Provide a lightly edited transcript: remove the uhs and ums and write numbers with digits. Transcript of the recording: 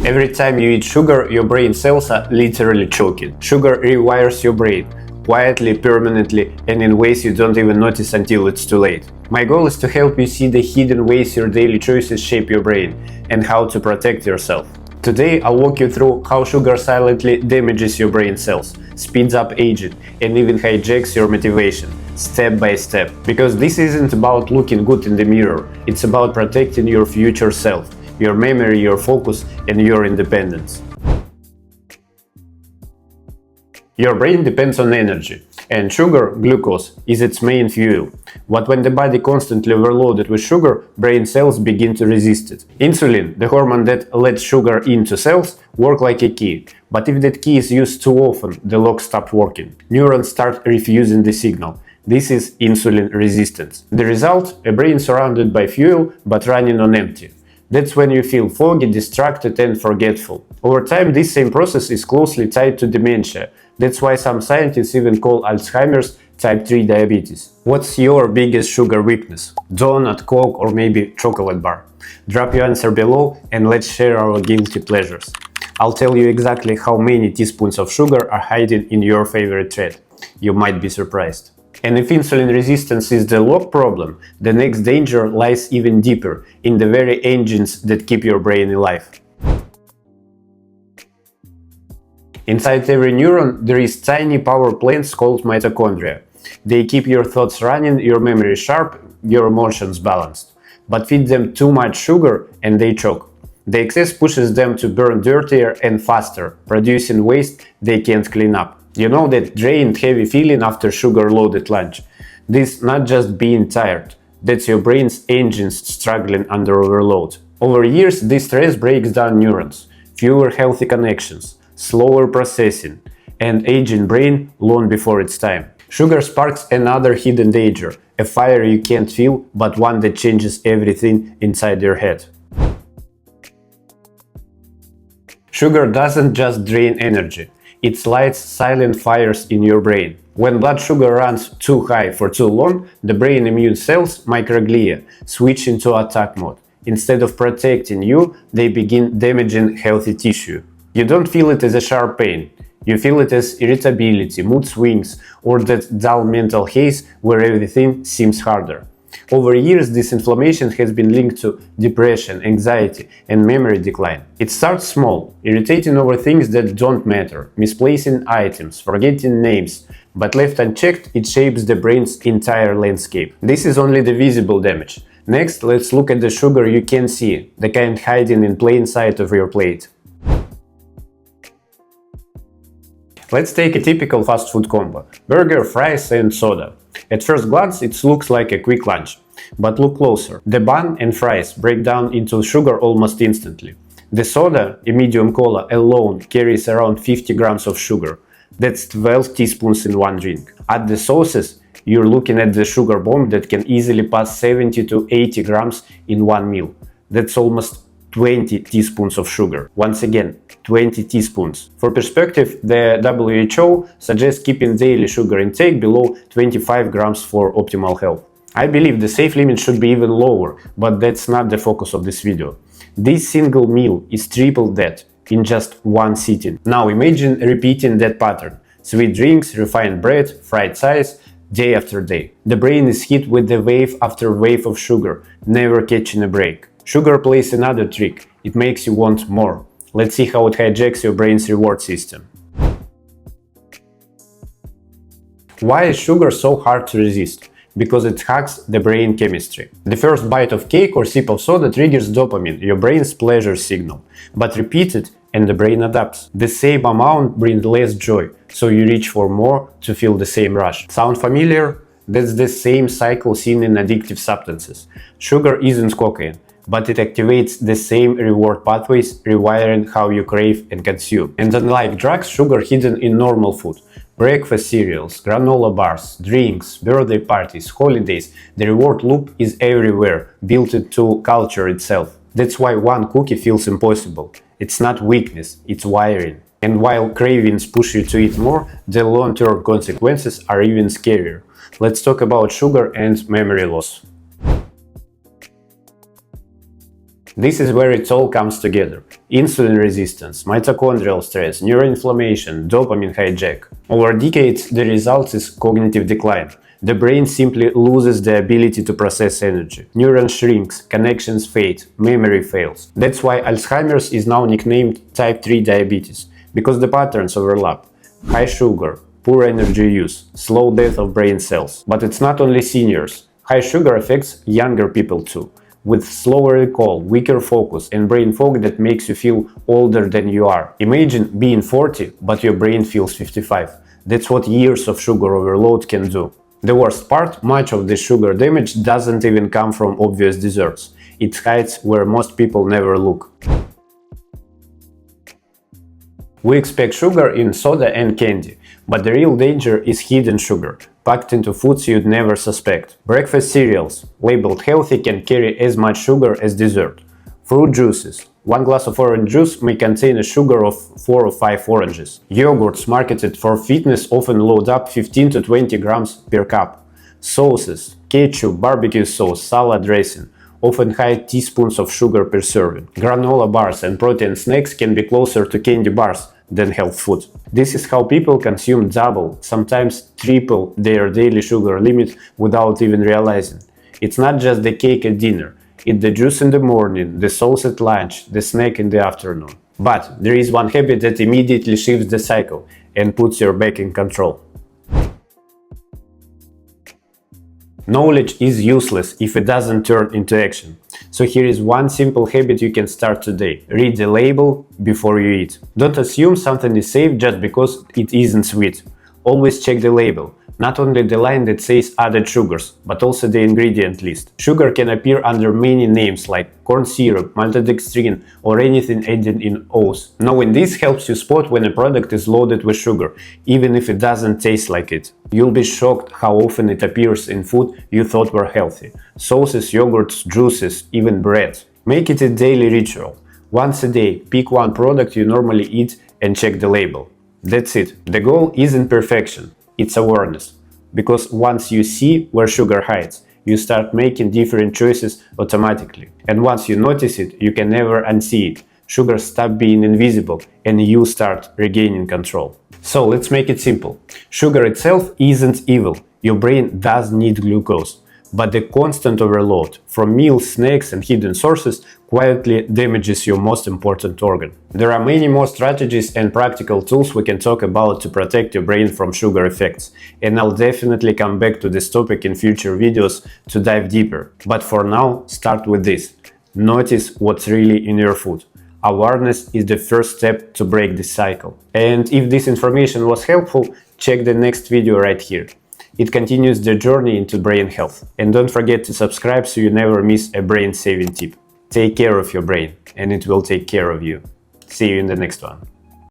Every time you eat sugar, your brain cells are literally choking. Sugar rewires your brain, quietly, permanently, and in ways you don't even notice until it's too late. My goal is to help you see the hidden ways your daily choices shape your brain, and how to protect yourself. Today, I'll walk you through how sugar silently damages your brain cells, speeds up aging, and even hijacks your motivation, step by step. Because this isn't about looking good in the mirror, it's about protecting your future self, your memory, your focus, and your independence. Your brain depends on energy, and sugar, glucose, is its main fuel. But when the body constantly overloaded with sugar, brain cells begin to resist it. Insulin, the hormone that lets sugar into cells, works like a key. But if that key is used too often, the lock stops working. Neurons start refusing the signal. This is insulin resistance. The result? A brain surrounded by fuel, but running on empty. That's when you feel foggy, distracted, and forgetful. Over time, this same process is closely tied to dementia. That's why some scientists even call Alzheimer's type 3 diabetes. What's your biggest sugar weakness? Donut, Coke, or maybe chocolate bar? Drop your answer below and let's share our guilty pleasures. I'll tell you exactly how many teaspoons of sugar are hiding in your favorite treat. You might be surprised. And if insulin resistance is the lock problem, the next danger lies even deeper, in the very engines that keep your brain alive. Inside every neuron there is tiny power plants called mitochondria. They keep your thoughts running, your memory sharp, your emotions balanced. But feed them too much sugar and they choke. The excess pushes them to burn dirtier and faster, producing waste they can't clean up. You know that drained, heavy feeling after sugar-loaded lunch? This not just being tired, that's your brain's engines struggling under overload. Over years, this stress breaks down neurons, fewer healthy connections, slower processing, and aging brain long before its time. Sugar sparks another hidden danger, a fire you can't feel, but one that changes everything inside your head. Sugar doesn't just drain energy. It lights silent fires in your brain. When blood sugar runs too high for too long, the brain immune cells, microglia, switch into attack mode. Instead of protecting you, they begin damaging healthy tissue. You don't feel it as a sharp pain. You feel it as irritability, mood swings, or that dull mental haze where everything seems harder. Over years, this inflammation has been linked to depression, anxiety, and memory decline. It starts small, irritating over things that don't matter, misplacing items, forgetting names, but left unchecked, it shapes the brain's entire landscape. This is only the visible damage. Next, let's look at the sugar you can see, the kind hiding in plain sight of your plate. Let's take a typical fast food combo: burger, fries, and soda. At first glance, it looks like a quick lunch. But look closer. The bun and fries break down into sugar almost instantly. The soda, a medium cola, alone carries around 50 grams of sugar. That's 12 teaspoons in one drink. Add the sauces, you're looking at the sugar bomb that can easily pass 70 to 80 grams in one meal. That's almost 20 teaspoons of sugar. Once again, 20 teaspoons. For perspective, the WHO suggests keeping daily sugar intake below 25 grams for optimal health. I believe the safe limit should be even lower, but that's not the focus of this video. This single meal is triple that in just one sitting. Now imagine repeating that pattern. Sweet drinks, refined bread, fried sides, day after day. The brain is hit with the wave after wave of sugar, never catching a break. Sugar plays another trick. It makes you want more. Let's see how it hijacks your brain's reward system. Why is sugar so hard to resist? Because it hacks the brain chemistry. The first bite of cake or sip of soda triggers dopamine, your brain's pleasure signal. But repeat it and the brain adapts. The same amount brings less joy, so you reach for more to feel the same rush. Sound familiar? That's the same cycle seen in addictive substances. Sugar isn't cocaine, but it activates the same reward pathways, rewiring how you crave and consume. And unlike drugs, sugar hidden in normal food. Breakfast cereals, granola bars, drinks, birthday parties, holidays, the reward loop is everywhere, built into culture itself. That's why one cookie feels impossible. It's not weakness, it's wiring. And while cravings push you to eat more, the long-term consequences are even scarier. Let's talk about sugar and memory loss. This is where it all comes together. Insulin resistance, mitochondrial stress, neuroinflammation, dopamine hijack. Over decades, the result is cognitive decline. The brain simply loses the ability to process energy. Neuron shrinks, connections fade, memory fails. That's why Alzheimer's is now nicknamed type 3 diabetes, because the patterns overlap. High sugar, poor energy use, slow death of brain cells. But it's not only seniors. High sugar affects younger people too, with slower recall, weaker focus, and brain fog that makes you feel older than you are. Imagine being 40, but your brain feels 55. That's what years of sugar overload can do. The worst part, much of this sugar damage doesn't even come from obvious desserts. It hides where most people never look. We expect sugar in soda and candy, but the real danger is hidden sugar, packed into foods you'd never suspect. Breakfast cereals, labeled healthy, can carry as much sugar as dessert. Fruit juices. One glass of orange juice may contain a sugar of 4 or 5 oranges. Yogurts marketed for fitness often load up 15 to 20 grams per cup. Sauces, ketchup, barbecue sauce, salad dressing often hide teaspoons of sugar per serving. Granola bars and protein snacks can be closer to candy bars than health food. This is how people consume double, sometimes triple their daily sugar limit without even realizing. It's not just the cake at dinner. It's the juice in the morning, the sauce at lunch, the snack in the afternoon. But there is one habit that immediately shifts the cycle and puts you back in control. Knowledge is useless if it doesn't turn into action. So here is one simple habit you can start today. Read the label before you eat. Don't assume something is safe just because it isn't sweet. Always check the label. Not only the line that says added sugars, but also the ingredient list. Sugar can appear under many names like corn syrup, maltodextrin, or anything ending in O's. Knowing this helps you spot when a product is loaded with sugar, even if it doesn't taste like it. You'll be shocked how often it appears in food you thought were healthy. Sauces, yogurts, juices, even bread. Make it a daily ritual. Once a day, pick one product you normally eat and check the label. That's it. The goal isn't perfection. It's awareness, because once you see where sugar hides, you start making different choices automatically. And once you notice it, you can never unsee it. Sugar stops being invisible and you start regaining control. So let's make it simple. Sugar itself isn't evil. Your brain does need glucose. But the constant overload from meals, snacks, and hidden sources quietly damages your most important organ. There are many more strategies and practical tools we can talk about to protect your brain from sugar effects, and I'll definitely come back to this topic in future videos to dive deeper. But for now, start with this. Notice what's really in your food. Awareness is the first step to break this cycle. And if this information was helpful, check the next video right here. It continues the journey into brain health. And don't forget to subscribe so you never miss a brain-saving tip. Take care of your brain, and it will take care of you. See you in the next one.